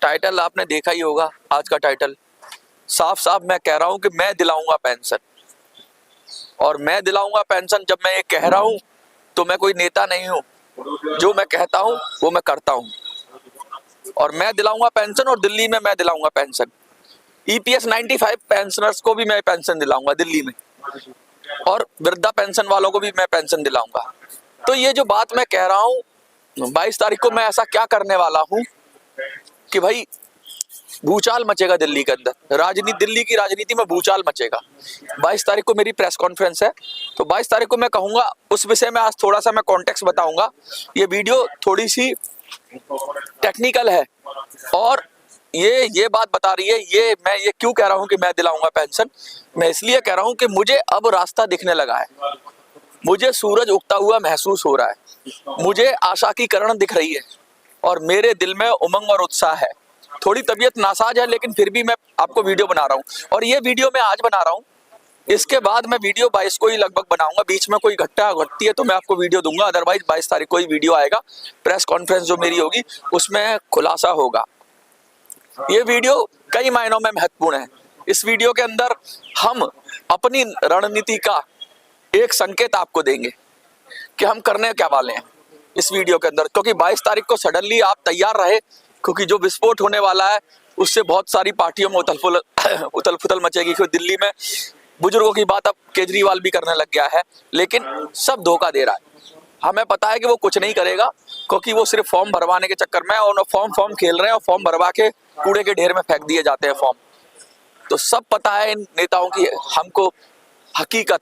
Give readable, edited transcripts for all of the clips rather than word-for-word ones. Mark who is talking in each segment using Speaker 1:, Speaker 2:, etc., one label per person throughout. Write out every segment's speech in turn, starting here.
Speaker 1: Title आपने देखा ही होगा। आज का टाइटल साफ साफ मैं कह रहा हूं कि मैं दिलाऊंगा पेंशन। और मैं दिलाऊंगा पेंशन जब मैं ये कह रहा हूं तो मैं कोई नेता नहीं हूं। जो मैं कहता हूं वो मैं करता हूं। और मैं दिलाऊंगा पेंशन, और दिल्ली में मैं दिलाऊंगा पेंशन। ईपीएस 95 पेंशनर्स को भी मैं पेंशन दिलाऊंगा दिल्ली में, और वृद्धा पेंशन वालों को भी मैं पेंशन दिलाऊंगा। तो ये जो बात मैं कह रहा हूं 22 तारीख को, मैं ऐसा क्या करने वाला हूं कि भाई भूचाल मचेगा दिल्ली के अंदर। राजनीति, दिल्ली की राजनीति में भूचाल मचेगा। 22 तारीख को मेरी प्रेस कॉन्फ्रेंस है, तो 22 तारीख को मैं कहूंगा उस विषय में। आज थोड़ा सा मैं कॉन्टेक्स्ट बताऊंगा। ये वीडियो थोड़ी सी टेक्निकल है, और ये बात बता रही है, मैं क्यों कह रहा हूं कि मैं दिलाऊंगा पेंशन। मैं इसलिए कह रहा हूं कि मुझे अब रास्ता दिखने लगा है। मुझे सूरज उगता हुआ महसूस हो रहा है। मुझे आशा की किरण दिख रही है, और मेरे दिल में उमंग और उत्साह है। थोड़ी तबीयत नासाज है, लेकिन फिर भी मैं आपको वीडियो बना रहा हूँ। और ये वीडियो मैं आज बना रहा हूँ, इसके बाद मैं वीडियो 22 को ही लगभग बनाऊंगा। बीच में कोई घटना घटती है तो मैं आपको वीडियो दूंगा, अदरवाइज 22 तारीख को ही वीडियो आएगा। प्रेस कॉन्फ्रेंस जो मेरी होगी उसमें खुलासा होगा। ये वीडियो कई मायनों में महत्वपूर्ण है। इस वीडियो के अंदर हम अपनी रणनीति का एक संकेत आपको देंगे कि हम करने क्या वाले हैं इस वीडियो के अंदर। क्योंकि 22 तारीख को सडनली आप तैयार रहे, क्योंकि जो विस्फोट होने वाला है उससे बहुत सारी पार्टियों में उथल पुथल मचेगी। क्योंकि दिल्ली में बुजुर्गों की बात अब केजरीवाल भी करने लग गया है, लेकिन सब धोखा दे रहा है। हमें पता है कि वो कुछ नहीं करेगा, क्योंकि वो सिर्फ फॉर्म भरवाने के चक्कर में, और फॉर्म खेल रहे हैं, और फॉर्म भरवा के कूड़े के ढेर में फेंक दिए जाते हैं फॉर्म। तो सब पता है इन नेताओं की हमको हकीकत।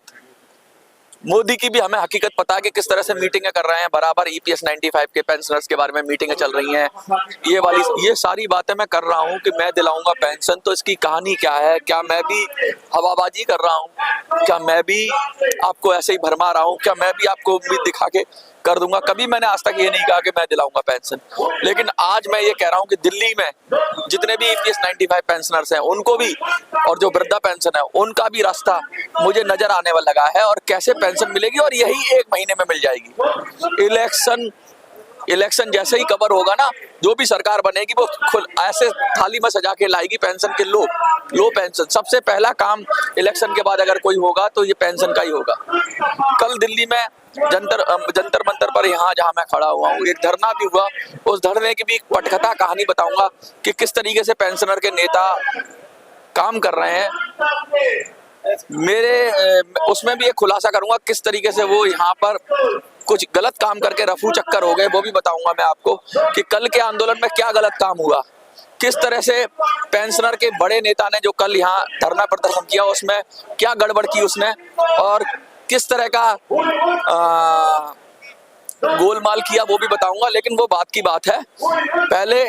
Speaker 1: मोदी की भी हमें हकीकत पता है कि किस तरह से मीटिंगें कर रहे हैं। बराबर ईपीएस 95 के पेंशनर्स के बारे में मीटिंगें चल रही हैं। ये सारी बातें मैं कर रहा हूं कि मैं दिलाऊंगा पेंशन। तो इसकी कहानी क्या है? क्या मैं भी हवाबाजी कर रहा हूं? क्या मैं भी आपको ऐसे ही भरमा रहा हूं? क्या मैं भी आपको उम्मीद दिखा के कर दूंगा? कभी मैंने आज तक ये नहीं कहा कि मैं दिलाऊंगा पेंशन। लेकिन आज मैं ये कह रहा हूं कि दिल्ली में जितने भी ईपीएस 95 पेंशनर्स हैं उनको भी, और जो वृद्धा पेंशन है उनका भी रास्ता मुझे नजर आने वाला लगा है। और कैसे पेंशन मिलेगी, और यही 1 महीने में मिल जाएगी। इलेक्शन जैसे ही कवर होगा ना, जो भी सरकार बनेगी वो ऐसे थाली में सजा के लाएगी पेंशन के लो पेंशन। सबसे पहला काम इलेक्शन के बाद अगर कोई होगा तो ये पेंशन का ही होगा। कल दिल्ली में जंतर मंतर पर, यहाँ जहाँ मैं खड़ा हुआ हूँ, एक धरना भी हुआ। उस धरने की भी एक पटकथा कहानी बताऊंगा कि किस तरीके से पेंशनर के नेता काम कर रहे हैं। उसमें भी एक खुलासा करूंगा किस तरीके से वो यहाँ पर कुछ गलत काम करके रफू चक्कर हो गए। वो भी बताऊंगा मैं आपको कि कल के आंदोलन में क्या गलत काम हुआ, किस तरह से पेंशनर के बड़े नेता ने जो कल यहाँ धरना प्रदर्शन किया उसमें क्या गड़बड़ की उसने, और किस तरह का गोलमाल किया, वो भी बताऊंगा। लेकिन वो बात की बात है। पहले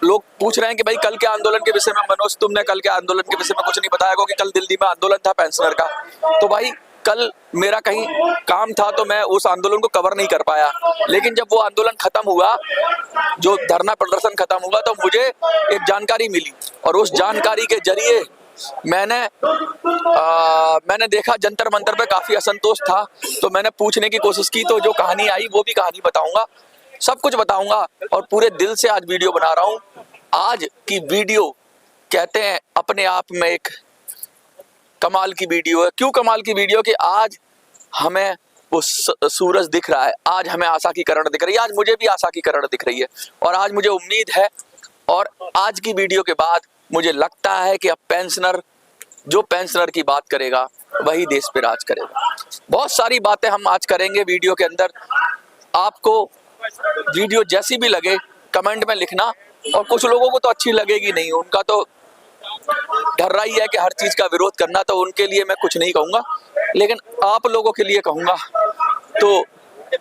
Speaker 1: लोग पूछ रहे हैं कि भाई कल के आंदोलन के विषय में, मनोज तुमने कल के आंदोलन के विषय में कुछ नहीं बताया, क्योंकि कल दिल्ली में आंदोलन था पेंशनर का। तो भाई कल मेरा कहीं काम था तो मैं उस आंदोलन को कवर नहीं कर पाया। लेकिन जब वो आंदोलन खत्म हुआ, जो धरना प्रदर्शन खत्म हुआ, तो मुझे एक जानकारी मिली, और उस जानकारी के जरिए मैंने देखा जंतर मंतर पे काफी असंतोष था। तो मैंने पूछने की कोशिश की, तो जो कहानी आई वो भी कहानी बताऊंगा, सब कुछ बताऊंगा। और पूरे दिल से आज वीडियो बना रहा हूं। आज की वीडियो कहते हैं अपने आप में एक कमाल की वीडियो है। क्यों कमाल की वीडियो? कि आज हमें वो सूरज दिख रहा है, आज हमें आशा की किरण दिख रही है, आज मुझे भी आशा की किरण दिख रही है, और आज मुझे उम्मीद है। और आज की वीडियो के बाद मुझे लगता है कि अब जो पेंशनर की बात करेगा वही देश पे राज करेगा। बहुत सारी बातें हम आज करेंगे वीडियो के अंदर। आपको वीडियो जैसी भी लगे कमेंट में लिखना, और कुछ लोगों को तो अच्छी लगेगी नहीं, उनका तो डर रही है कि हर चीज का विरोध करना, तो उनके लिए मैं कुछ नहीं कहूंगा। लेकिन आप लोगों के लिए कहूंगा। तो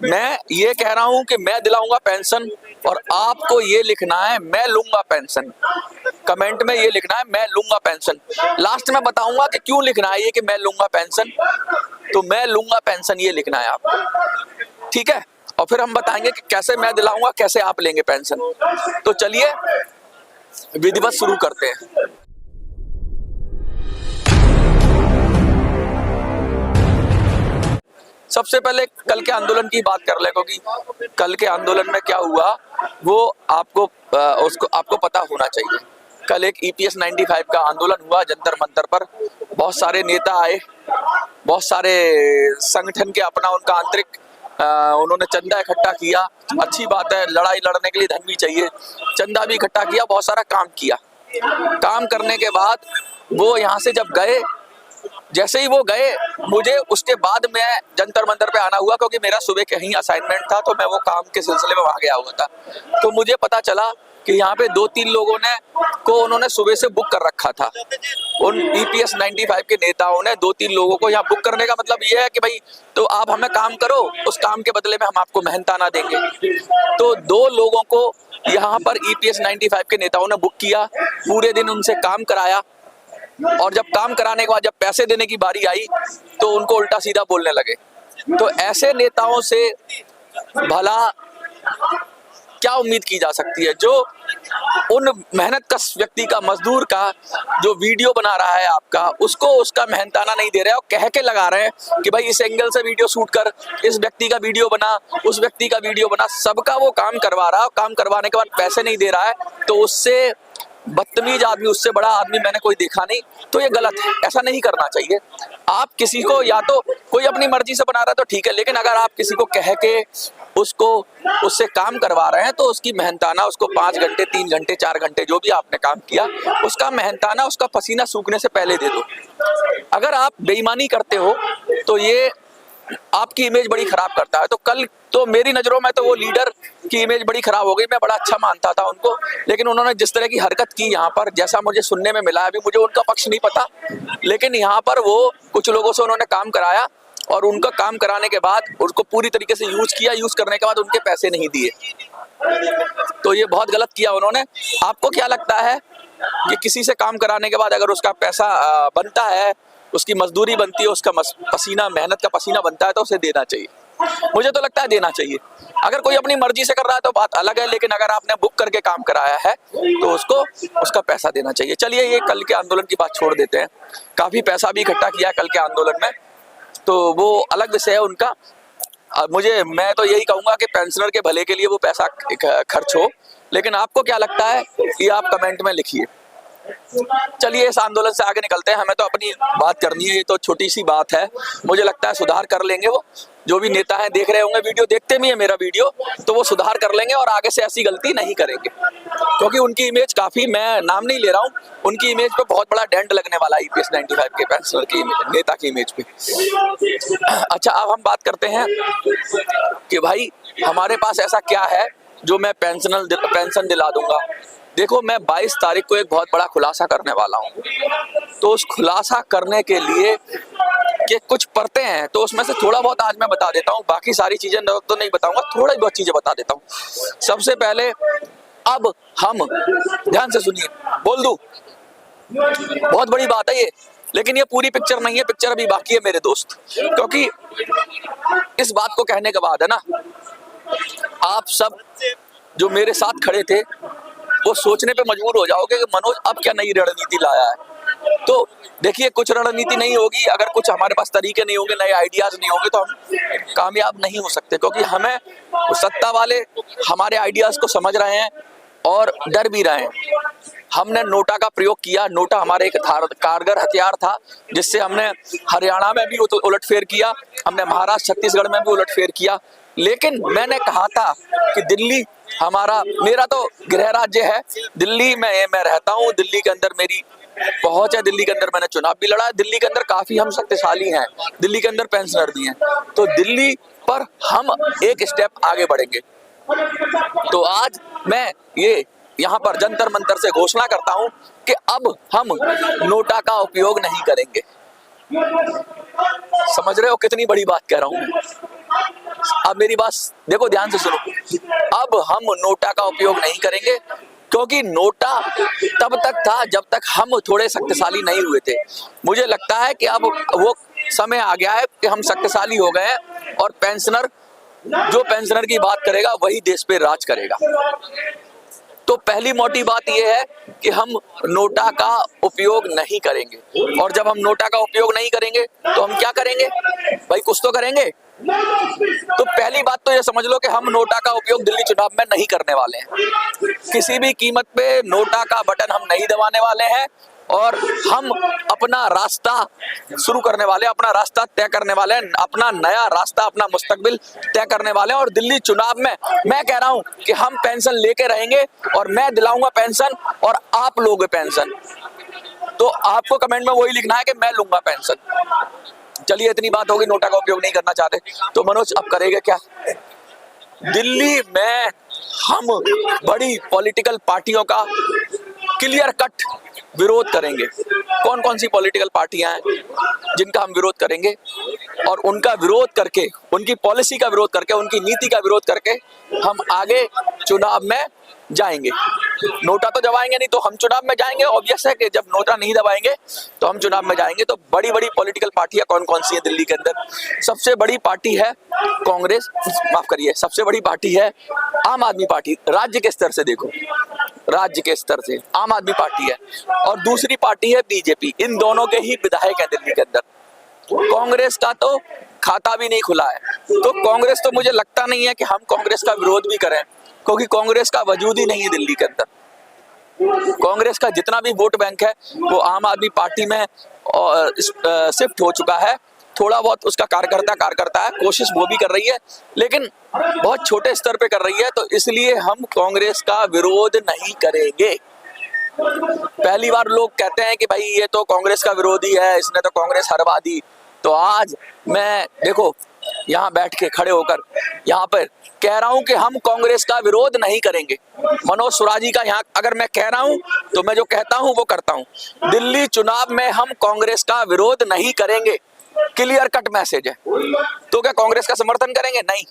Speaker 1: मैं ये कह रहा हूं कि मैं दिलाऊंगा पेंशन, और आपको ये लिखना है मैं लूंगा पेंशन। कमेंट में ये लिखना है मैं लूंगा पेंशन। लास्ट में बताऊंगा कि क्यों लिखना है ये कि मैं लूंगा पेंशन। तो मैं लूंगा पेंशन ये लिखना है आपको, ठीक है? और फिर हम बताएंगे कि कैसे मैं दिलाऊंगा, कैसे आप लेंगे पेंशन। तो चलिए विधिवत शुरू करते हैं। सबसे पहले कल के आंदोलन की बात कर ले, क्योंकि कल के आंदोलन में क्या हुआ वो आपको पता होना चाहिए। कल एक EPS 95 का आंदोलन हुआ जंतर मंतर पर। बहुत सारे नेता आए, बहुत सारे संगठन के अपना उनका आंतरिक उन्होंने चंदा इकट्ठा किया। अच्छी बात है, लड़ाई लड़ने के लिए धन भी चाहिए। चंदा भी इकट्ठा किया, बहुत सारा काम किया। काम करने के बाद वो यहाँ से जब गए, जैसे ही वो गए, मुझे उसके बाद में जंतर मंतर पे आना हुआ, क्योंकि मेरा सुबह कहीं असाइनमेंट था, तो मैं वो काम के सिलसिले में वहां गया हुआ था। तो मुझे पता चला कि यहाँ पे 2-3 लोगों ने उन्होंने सुबह से बुक कर रखा था। उन EPS 95 के नेताओं ने 2-3 लोगों को यहाँ बुक करने का मतलब ये है कि भाई तो आप हमें काम करो, उस काम के बदले में हम आपको मेहनताना देंगे। तो 2 लोगों को यहाँ पर EPS 95 के नेताओं ने बुक किया, पूरे दिन उनसे काम कराया, और जब काम कराने के बाद जब पैसे देने की बारी आई तो उनको उल्टा सीधा बोलने लगे। तो ऐसे नेताओं से भला क्या उम्मीद की जा सकती है, जो उन मेहनतकश व्यक्ति का, मजदूर का जो वीडियो बना रहा है आपका, उसको उसका मेहनताना नहीं दे रहे हैं, और कह के लगा रहे हैं कि भाई इस एंगल से वीडियो शूट कर, इस व्यक्ति का वीडियो बना, उस व्यक्ति का वीडियो बना। सबका वो काम करवा रहा है, काम करवाने के बाद पैसे नहीं दे रहा है। तो उससे बदतमीज आदमी, उससे बड़ा आदमी मैंने कोई देखा नहीं। तो ये गलत है, ऐसा नहीं करना चाहिए। आप किसी को, या तो कोई अपनी मर्जी से बना रहा है तो ठीक है, लेकिन अगर आप किसी को कह के उससे काम करवा रहे हैं तो उसकी मेहनताना, उसको 5 घंटे, 3 घंटे, 4 घंटे जो भी आपने काम किया, उसका मेहनताना, उसका पसीना सूखने से पहले दे दो। अगर आप बेईमानी करते हो तो ये आपकी इमेज बड़ी खराब करता है। तो कल तो मेरी नजरों में तो वो लीडर की इमेज बड़ी खराब हो गई। मैं बड़ा अच्छा मानता था उनको, लेकिन उन्होंने जिस तरह की हरकत की यहाँ पर, जैसा मुझे सुनने में मिला, अभी मुझे उनका पक्ष नहीं पता, लेकिन यहाँ पर वो कुछ लोगों से उन्होंने काम कराया, और उनका काम कराने के बाद उसको पूरी तरीके से यूज किया। यूज करने के बाद उनके पैसे नहीं दिए, तो ये बहुत गलत किया उन्होंने। आपको क्या लगता है कि किसी से काम कराने के बाद अगर उसका पैसा बनता है, उसकी मजदूरी बनती है, उसका पसीना, मेहनत का पसीना बनता है, तो उसे देना चाहिए? मुझे तो लगता है देना चाहिए। अगर कोई अपनी मर्जी से कर रहा है तो बात अलग है, लेकिन अगर आपने बुक करके काम कराया है तो उसको उसका पैसा देना चाहिए। चलिए, ये कल के आंदोलन की बात छोड़ देते हैं। काफी पैसा भी इकट्ठा किया कल के आंदोलन में, तो वो अलग विषय है उनका। मैं तो यही कहूंगा कि पेंशनर के भले के लिए वो पैसा खर्च हो, लेकिन आपको क्या लगता है ये आप कमेंट में लिखिए। चलिए, इस आंदोलन से आगे निकलते हैं। हमें तो अपनी बात करनी है, ये तो छोटी सी बात है। मुझे लगता है सुधार कर लेंगे वो, जो भी नेता हैं, देख रहे होंगे वीडियो, देखते भी है मेरा वीडियो, तो वो सुधार कर लेंगे और आगे से ऐसी गलती नहीं करेंगे, क्योंकि उनकी इमेज काफी, मैं नाम नहीं ले रहा हूँ, उनकी इमेज पे बहुत बड़ा डेंट लगने वाला है EPS 95 के पेंशनर की नेता की इमेज पे। अच्छा, अब हम बात करते हैं कि भाई हमारे पास ऐसा क्या है जो मैं पेंशन दिला दूंगा। देखो, मैं 22 तारीख को एक बहुत बड़ा खुलासा करने वाला हूँ, तो उस खुलासा करने के लिए कि कुछ परतें हैं, तो उसमें से थोड़ा बहुत आज मैं बता देता हूँ, बाकी सारी चीजें तो नहीं बताऊंगा, थोड़ी बहुत चीजें बता देता हूँ। सबसे पहले, अब हम ध्यान से सुनिए, बोल दूं, बहुत बड़ी बात है ये, लेकिन ये पूरी पिक्चर नहीं है, पिक्चर अभी बाकी है मेरे दोस्त। क्योंकि इस बात को कहने के बाद है ना, आप सब जो मेरे साथ खड़े थे वो सोचने पे मजबूर हो जाओगे कि मनोज अब क्या नई रणनीति लाया है। तो देखिए, कुछ रणनीति नहीं होगी अगर कुछ हमारे पास तरीके नहीं होंगे, नए आइडियाज नहीं होंगे, तो हम कामयाब नहीं हो सकते। क्योंकि हमें सत्ता वाले हमारे आइडियाज को समझ रहे हैं और डर भी रहे हैं। हमने नोटा का प्रयोग किया। नोटा हमारे एक कारगर हथियार था, जिससे हमने हरियाणा में भी उलटफेर किया, हमने महाराष्ट्र, छत्तीसगढ़ में भी उलटफेर किया। लेकिन मैंने कहा था कि दिल्ली मेरा तो गृह राज्य है, दिल्ली में मैं रहता हूँ, दिल्ली के अंदर मेरी पहुंच है, दिल्ली के अंदर मैंने चुनाव भी लड़ा है, दिल्ली के अंदर काफी हम शक्तिशाली हैं, दिल्ली के अंदर पेंशनर भी हैं, तो दिल्ली पर हम एक स्टेप आगे बढ़ेंगे। तो आज मैं ये यहाँ पर जंतर मंतर से घोषणा करता हूँ कि अब हम नोटा का उपयोग नहीं करेंगे। समझ रहे हो कितनी बड़ी बात कह रहा हूँ? अब मेरी बात देखो, ध्यान से सुनो। अब हम नोटा का उपयोग नहीं करेंगे, क्योंकि नोटा तब तक था जब तक हम थोड़े शक्तिशाली नहीं हुए थे। मुझे लगता है कि अब वो समय आ गया है कि हम शक्तिशाली हो गए हैं, और जो पेंशनर की बात करेगा वही देश पे राज करेगा। तो पहली मोटी बात यह है कि हम नोटा का उपयोग नहीं करेंगे, और जब हम नोटा का उपयोग नहीं करेंगे तो हम क्या करेंगे भाई? कुछ तो करेंगे। तो पहली बात तो ये समझ लो कि हम नोटा का उपयोग दिल्ली चुनाव में नहीं करने वाले हैं। किसी भी कीमत पे नोटा का बटन हम नहीं दबाने वाले हैं और हम अपना रास्ता शुरू करने वाले हैं, अपना रास्ता तय करने वाले हैं, अपना नया रास्ता, अपना मुस्तकबिल तय करने वाले हैं। और दिल्ली चुनाव में मैं कह रहा हूं कि हम पेंशन लेके रहेंगे और मैं दिलाऊंगा पेंशन और आप लोगे पेंशन। तो आपको कमेंट में वही लिखना है कि मैं लूंगा पेंशन। चलिए, इतनी बात होगी, नोटा का उपयोग नहीं करना चाहते तो मनोज अब करेंगे क्या? दिल्ली में हम बड़ी पॉलिटिकल पार्टियों का क्लियर कट विरोध करेंगे। कौन कौन सी पॉलिटिकल पार्टियां हैं जिनका हम विरोध करेंगे और उनका विरोध करके, उनकी पॉलिसी का विरोध करके, उनकी नीति का विरोध करके हम आगे चुनाव में जाएंगे। नोटा तो दबाएंगे नहीं तो हम चुनाव में जाएंगे। ऑब्वियस है कि जब नोटा नहीं दबाएंगे तो हम चुनाव में जाएंगे। तो बड़ी बड़ी पॉलिटिकल पार्टियां कौन कौन सी है दिल्ली के अंदर? सबसे बड़ी पार्टी है कांग्रेस, माफ करिए, सबसे बड़ी पार्टी है आम आदमी पार्टी। राज्य के स्तर से देखो, राज्य के स्तर से आम आदमी पार्टी है और दूसरी पार्टी है बीजेपी। इन दोनों के ही विधायक हैं दिल्ली के अंदर। कांग्रेस का तो खाता भी नहीं खुला है। तो कांग्रेस तो मुझे लगता नहीं है कि हम कांग्रेस का विरोध भी करें, क्योंकि कांग्रेस का वजूद ही नहीं है दिल्ली के अंदर। कांग्रेस का जितना भी वोट बैंक है वो आम आदमी पार्टी में शिफ्ट हो चुका है। थोड़ा बहुत उसका कार्यकर्ता है, कोशिश वो भी कर रही है लेकिन बहुत छोटे स्तर पे कर रही है। तो इसलिए हम कांग्रेस का विरोध नहीं करेंगे। पहली बार लोग कहते हैं कि भाई ये तो कांग्रेस का विरोधी है, इसने तो कांग्रेस हरवा दी। तो आज मैं देखो यहाँ बैठ के खड़े होकर यहाँ पर कह रहा हूं कि हम कांग्रेस का विरोध नहीं करेंगे। मनोज सुराजी का यहाँ अगर मैं कह रहा हूं तो मैं जो कहता हूं वो करता हूं। दिल्ली चुनाव में हम कांग्रेस का विरोध नहीं करेंगे, क्लियर कट मैसेज है। तो क्या कांग्रेस का समर्थन करेंगे? नहीं।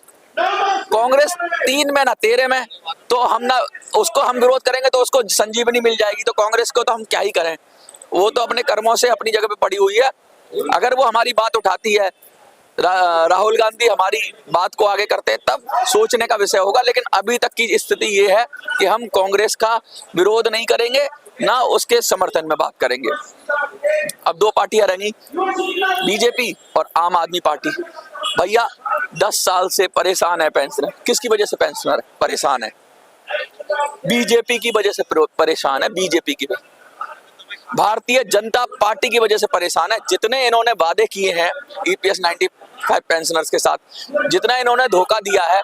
Speaker 1: कांग्रेस 3 में ना 13 में, तो हम ना उसको हम विरोध करेंगे तो उसको संजीवनी मिल जाएगी। तो कांग्रेस को तो हम क्या ही करें, वो तो अपने कर्मों से अपनी जगह पे पड़ी हुई है। अगर वो हमारी बात उठाती है, राहुल गांधी हमारी बात को आगे करते हैं, तब सोचने का विषय होगा। लेकिन अभी तक की स्थिति ये है कि हम कांग्रेस का विरोध नहीं करेंगे, ना उसके समर्थन में बात करेंगे। अब 2 पार्टियां रही, बीजेपी और आम आदमी पार्टी। भैया 10 साल से परेशान है पेंशनर। किसकी वजह से पेंशनर परेशान है? बीजेपी की वजह से परेशान है। बीजेपी की, भारतीय जनता पार्टी की वजह से परेशान है। जितने इन्होंने वादे किए हैं EPS 95 पेंशनर्स के साथ, जितना इन्होंने धोखा दिया है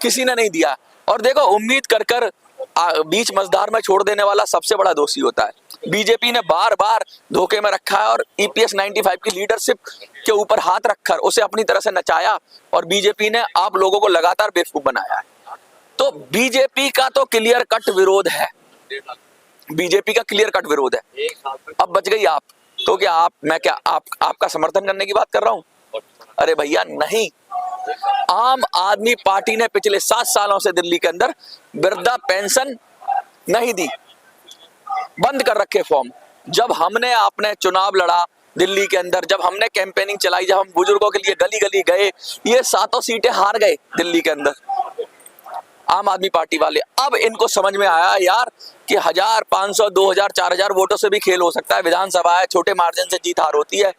Speaker 1: किसी ने नहीं दिया। और देखो, उम्मीद कर कर बीच मझधार में छोड़ देने वाला सबसे बड़ा दोषी होता है। बीजेपी ने बार बार धोखे में रखा है और EPS 95 की लीडरशिप के ऊपर हाथ रखकर उसे अपनी तरह से नचाया और बीजेपी ने आप लोगों को लगातार बेवकूफ बनाया है। तो बीजेपी का तो क्लियर कट विरोध है, बीजेपी का क्लियर कट विरोध है। अब बच गई आप, तो क्या आपका समर्थन करने की बात कर रहा हूं? अरे भैया नहीं। आम आदमी पार्टी ने पिछले 7 सालों से दिल्ली के अंदर वृद्धा पेंशन नहीं दी, बंद कर रखे फॉर्म। जब हमने अपने चुनाव लड़ा दिल्ली के अंदर, जब हमने कैंपेनिंग चलाई, जब हम बुजुर्गों के लिए गली गली गए, ये 7 सीटें हार गए दिल्ली के अंदर आम आदमी पार्टी वाले। अब इनको समझ में आया यार कि 1000, 500, 2000, 4000 वोटों से भी खेल हो सकता है। विधानसभा है, छोटे मार्जिन से जीत हार होती है।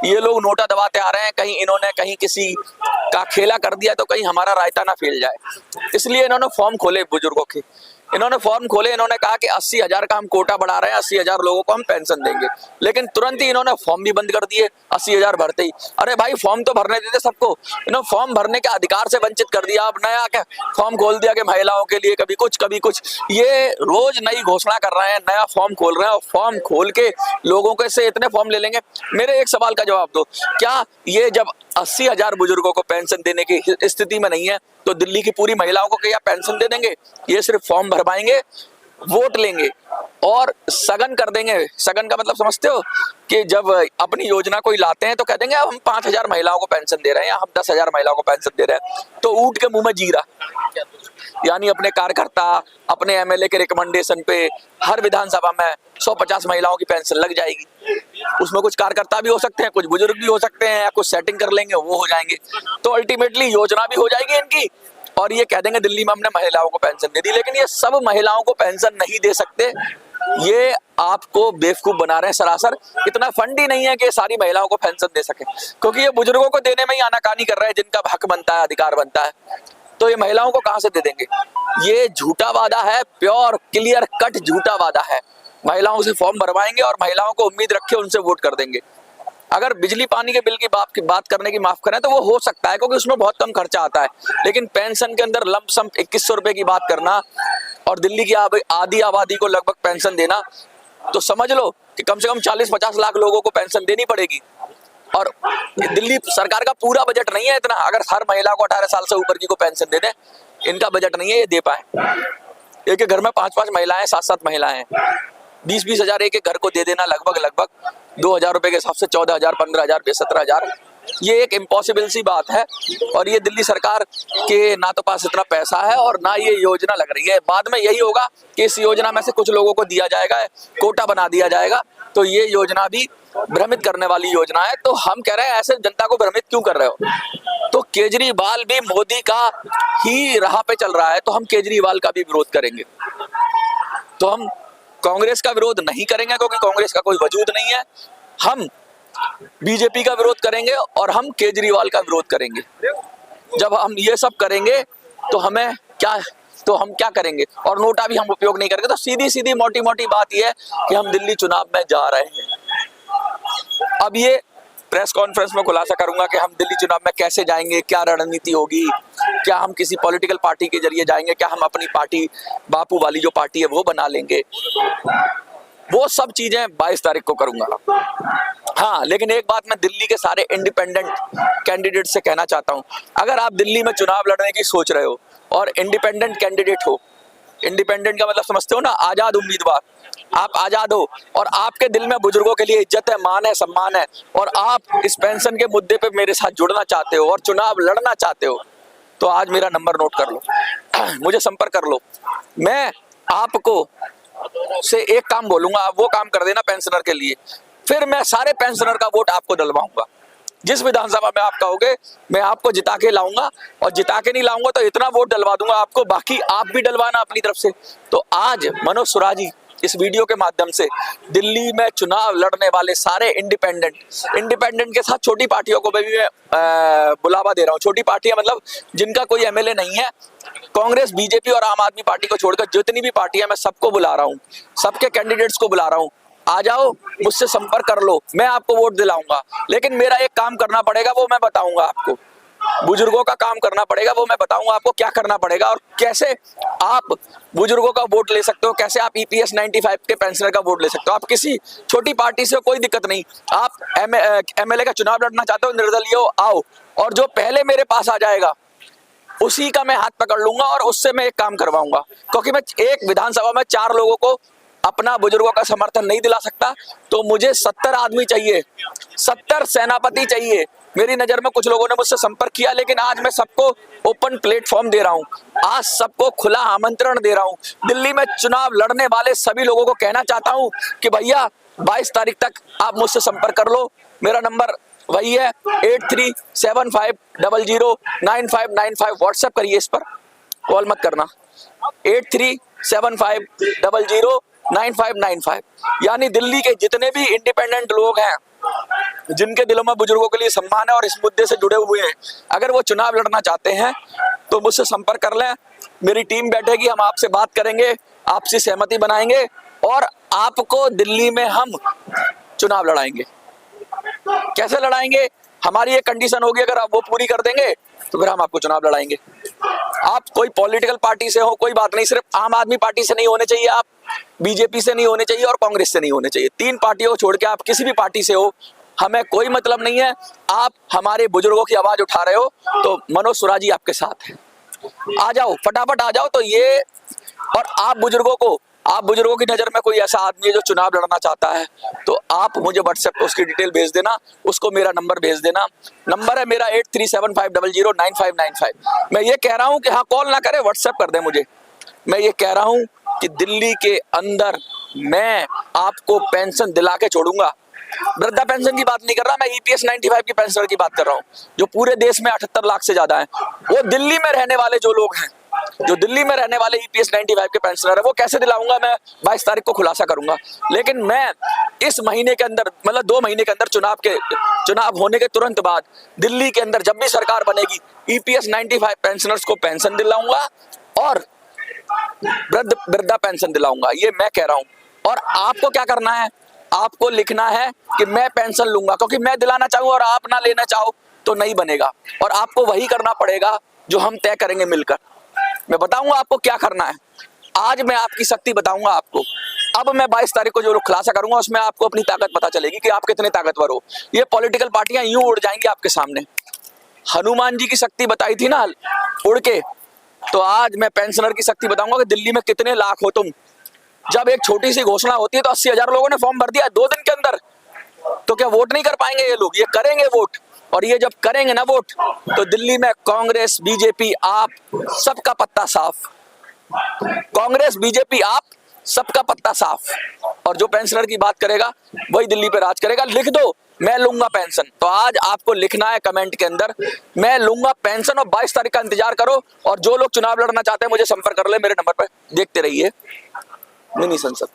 Speaker 1: ये लोग नोटा दबाते आ रहे हैं, कहीं इन्होंने कहीं किसी का खेला कर दिया तो कहीं हमारा रायता ना फैल जाए। इसलिए इन्होंने फॉर्म खोले बुजुर्गों के, इन्होंने फॉर्म खोले। इन्होंने कहा कि 80,000 का हम कोटा बढ़ा रहे हैं, 80,000 लोगों को हम पेंशन देंगे। लेकिन तुरंत ही इन्होंने फॉर्म भी बंद कर दिए 80,000 भरते ही। अरे भाई, फॉर्म तो भरने देते सबको, इन्होंने फॉर्म भरने के अधिकार से वंचित कर दिया। अब नया क्या फॉर्म खोल दिया कि महिलाओं के लिए कभी कुछ कभी कुछ। ये रोज नई घोषणा कर रहे हैं, नया फॉर्म खोल रहे हैं और फॉर्म खोल के लोगों के से इतने फॉर्म ले लेंगे। मेरे एक सवाल का जवाब दो, क्या ये जब 80,000 बुजुर्गों को पेंशन देने की स्थिति में नहीं है तो दिल्ली की पूरी महिलाओं को क्या पेंशन दे देंगे? ये सिर्फ फॉर्म भरवाएंगे, वोट लेंगे और सगन कर देंगे। सगन का मतलब समझते हो कि जब अपनी योजना कोई लाते हैं तो कह देंगे अब हम 5,000 महिलाओं को पेंशन दे रहे हैं या हम 10,000 महिलाओं को पेंशन दे रहे हैं। तो ऊंट के मुंह में जीरा, यानी अपने कार्यकर्ता, अपने MLA के रिकमेंडेशन पे हर विधानसभा में 150 महिलाओं की पेंशन लग जाएगी। उसमें कुछ कार्यकर्ता भी हो सकते हैं, कुछ बुजुर्ग भी हो सकते हैं, या कुछ सेटिंग कर लेंगे, वो हो जाएंगे। तो अल्टीमेटली योजना भी हो जाएगी इनकी और ये कह देंगे दिल्ली में हमने महिलाओं को पेंशन दे दी। लेकिन ये सब महिलाओं को पेंशन नहीं दे सकते, ये आपको बेवकूफ बना रहे हैं सरासर। इतना फंड ही नहीं है कि सारी महिलाओं को पेंशन दे सके, क्योंकि ये बुजुर्गों को देने में ही आनाकानी कर रहे हैं, जिनका हक बनता है, अधिकार बनता है, तो ये महिलाओं को कहां से दे देंगे। ये झूठा वादा है, प्योर क्लियर कट झूठा वादा है। महिलाओं से फॉर्म भरवाएंगे और महिलाओं को उम्मीद रखे उनसे वोट कर देंगे। अगर बिजली पानी के बिल की बात करने की माफ करें तो वो हो सकता है, क्योंकि उसमें बहुत कम खर्चा आता है, लेकिन पेंशन के अंदर लंप सम 2100 रुपए की बात करना और दिल्ली की आधी आबादी को लगभग पेंशन देना, तो समझ लो कि कम से कम 40-50 लाख लोगों को पेंशन देनी पड़ेगी। और दिल्ली सरकार का पूरा बजट नहीं है इतना, अगर हर महिला को 18 साल से ऊपर की को पेंशन दे दें, इनका बजट नहीं है ये दे पाए। एक घर में 5-5 महिलाएं, 7-7 महिलाएं, 20-20 हजार एक घर को दे देना, लगभग 2000 रुपए के हिसाब से 14,000, 15,000, 17,000, ये एक इम्पॉसिबल सी बात है। और ये दिल्ली सरकार के ना तो पास इतना पैसा है और ना ये योजना लग रही है। बाद में यही होगा कि इस योजना में से कुछ लोगों को दिया जाएगा, कोटा बना दिया जाएगा, तो ये योजना भी भ्रमित करने वाली योजना है। तो हम कह रहे हैं ऐसे जनता को भ्रमित क्यों कर रहे हो। तो केजरीवाल भी मोदी का ही राह पे चल रहा है, तो हम केजरीवाल का भी विरोध करेंगे। तो हम कांग्रेस का विरोध नहीं करेंगे, क्योंकि कांग्रेस का कोई वजूद नहीं है। हम बीजेपी का विरोध करेंगे और हम केजरीवाल का विरोध करेंगे। जब हम ये सब करेंगे तो हम क्या करेंगे, और नोटा भी हम उपयोग नहीं करेंगे। तो सीधी मोटी बात यह है कि हम दिल्ली चुनाव में जा रहे हैं। अब ये प्रेस कॉन्फ्रेंस में खुलासा करूंगा कि हम दिल्ली चुनाव में कैसे जाएंगे, क्या रणनीति होगी, क्या हम किसी पॉलिटिकल पार्टी के जरिए जाएंगे, क्या हम अपनी पार्टी बापू वाली जो पार्टी है वो बना लेंगे, वो सब चीजें 22 तारीख को करूंगा। हाँ, लेकिन एक बात मैं दिल्ली के सारे इंडिपेंडेंट कैंडिडेट से कहना चाहता हूं, अगर आप दिल्ली में चुनाव लड़ने की सोच रहे हो और इंडिपेंडेंट कैंडिडेट हो, इंडिपेंडेंट का मतलब समझते हो ना, आजाद उम्मीदवार, आप आजाद हो और आपके दिल में बुजुर्गों के लिए इज्जत है, मान है, सम्मान है, और आप इस पेंशन के मुद्दे पे मेरे साथ जुड़ना चाहते हो और चुनाव लड़ना चाहते हो, तो आज मेरा नंबर नोट कर लो, मुझे संपर्क कर लो। मैं आपको से एक काम बोलूंगा, आप वो काम कर देना पेंशनर के लिए, फिर मैं सारे पेंशनर का वोट आपको डलवाऊंगा। जिस विधानसभा में आप कहोगे मैं आपको जिता के लाऊंगा, और जिता के नहीं लाऊंगा तो इतना वोट डलवा दूंगा आपको, बाकी आप भी डलवाना अपनी तरफ से। तो आज मनोज सुराजी इस वीडियो के माध्यम से दिल्ली में चुनाव लड़ने वाले सारे इंडिपेंडेंट के साथ छोटी पार्टियों को भी मैं बुलावा दे रहा हूँ। छोटी पार्टियां मतलब जिनका कोई एमएलए नहीं है, कांग्रेस, बीजेपी और आम आदमी पार्टी को छोड़कर जितनी भी पार्टियां, मैं सबको बुला रहा हूँ, सबके कैंडिडेट्स को बुला रहा हूँ। आ जाओ, मुझसे संपर्क कर लो, मैं आपको वोट दिलाऊंगा। लेकिन मेरा एक काम करना पड़ेगा, वो मैं बताऊंगा आपको। बुजुर्गों का काम करना पड़ेगा, वो मैं बताऊंगा आपको क्या करना पड़ेगा और कैसे आप बुजुर्गों का वोट ले सकते हो, कैसे आप EPS 95 के पेंशनर का वोट ले सकते हो। आप किसी छोटी पार्टी से कोई दिक्कत नहीं, आप MLA का चुनाव लड़ना चाहते हो, निर्दलीय हो, आओ, और जो पहले मेरे पास आ जाएगा उसी का मैं हाथ पकड़ लूंगा और उससे मैं एक काम करवाऊंगा। क्योंकि मैं एक विधानसभा में 4 लोगों को अपना बुजुर्गों का समर्थन नहीं दिला सकता, तो मुझे 70 आदमी चाहिए, 70 सेनापति चाहिए। मेरी नजर में कुछ लोगों ने मुझसे संपर्क किया, लेकिन आज मैं सबको ओपन प्लेटफॉर्म दे रहा हूं, आज सबको खुला आमंत्रण दे रहा हूं। दिल्ली में चुनाव लड़ने वाले सभी लोगों को कहना चाहता हूं कि भैया 22 तारीख तक आप मुझसे संपर्क कर लो। मेरा नंबर वही है 8375009595। व्हाट्सएप करिए, इस पर कॉल मत करना। 8375009595। यानी दिल्ली के जितने भी इंडिपेंडेंट लोग हैं, जिनके दिलों में बुजुर्गों के लिए सम्मान है और इस मुद्दे से जुड़े हुए हैं, अगर वो चुनाव लड़ना चाहते हैं तो मुझसे संपर्क कर लें। मेरी टीम बैठेगी, हम आपसे बात करेंगे, आपसी सहमति बनाएंगे और आपको दिल्ली में हम चुनाव लड़ाएंगे। कैसे लड़ाएंगे, हमारी एक कंडीशन होगी, अगर आप वो पूरी कर देंगे तो फिर हम आपको चुनाव लड़ाएंगे। आप कोई पॉलिटिकल पार्टी से हो, कोई बात नहीं, सिर्फ आम आदमी पार्टी से नहीं होने चाहिए, आप बीजेपी से नहीं होने चाहिए और कांग्रेस से नहीं होने चाहिए। 3 पार्टियों को छोड़ के आप किसी भी पार्टी से हो, हमें कोई मतलब नहीं है। आप हमारे बुजुर्गों की आवाज उठा रहे हो तो मनोज सुराजी आपके साथ है। आ जाओ, फटाफट आ जाओ। तो ये, और आप बुजुर्गों की नजर में कोई ऐसा आदमी है जो चुनाव लड़ना चाहता है, तो आप मुझे व्हाट्सएप पे उसकी डिटेल भेज देना, उसको मेरा नंबर भेज देना। नंबर है मेरा 8375009595। मैं ये कह रहा हूं कि हाँ, कॉल ना करें, व्हाट्सएप कर दें मुझे। मैं ये कह रहा हूं कि दिल्ली के अंदर मैं आपको पेंशन दिला के छोड़ूंगा। वृद्धा पेंशन की बात नहीं कर रहा मैं, ईपीएस 95 की पेंशनर की बात कर रहा हूँ, जो पूरे देश में 78 लाख से ज्यादा है। वो दिल्ली में रहने वाले जो लोग हैं, जो दिल्ली में रहने वाले ईपीएस 95 के पेंशनर है, वो कैसे दिलाऊंगा मैं 22 तारीख को खुलासा करूंगा। लेकिन मैं इस महीने के अंदर, मतलब 2 महीने के अंदर, चुनाव होने के तुरंत बाद दिल्ली के अंदर जब भी सरकार बनेगी, ईपीएस 95 पेंशनर्स को पेंशन दिलाऊंगा और वृद्धा पेंशन दिलाऊंगा, ये मैं कह रहा हूं। और आपको क्या करना है, आपको लिखना है कि मैं पेंशन लूंगा, क्योंकि मैं दिलाना चाहूं और आप ना लेना चाहो तो नहीं बनेगा। और आपको वही करना पड़ेगा जो हम तय करेंगे मिलकर। मैं बताऊंगा आपको क्या करना है। आज मैं आपकी शक्ति बताऊंगा आपको। अब मैं 22 तारीख को जो लोग खुलासा करूंगा उसमें आपको अपनी ताकत पता चलेगी कि आप कितने ताकतवर हो। ये पॉलिटिकल पार्टियां यूं उड़ जाएंगी आपके सामने। हनुमान जी की शक्ति बताई थी ना उड़ के, तो आज मैं पेंशनर की शक्ति बताऊंगा कि दिल्ली में कितने लाख हो तुम। जब एक छोटी सी घोषणा होती है तो 80,000 लोगों ने फॉर्म भर दिया 2 दिन के अंदर, तो क्या वोट नहीं कर पाएंगे ये लोग? ये करेंगे वोट। और ये जब करेंगे ना वोट, तो दिल्ली में कांग्रेस, बीजेपी, आप सबका पत्ता साफ। कांग्रेस, बीजेपी, आप सबका पत्ता साफ। और जो पेंशनर की बात करेगा वही दिल्ली पे राज करेगा। लिख दो मैं लूंगा पेंशन। तो आज आपको लिखना है कमेंट के अंदर, मैं लूंगा पेंशन, और 22 तारीख का इंतजार करो। और जो लोग चुनाव लड़ना चाहते हैं मुझे संपर्क कर ले मेरे नंबर पर। देखते रहिए मिनी संसद।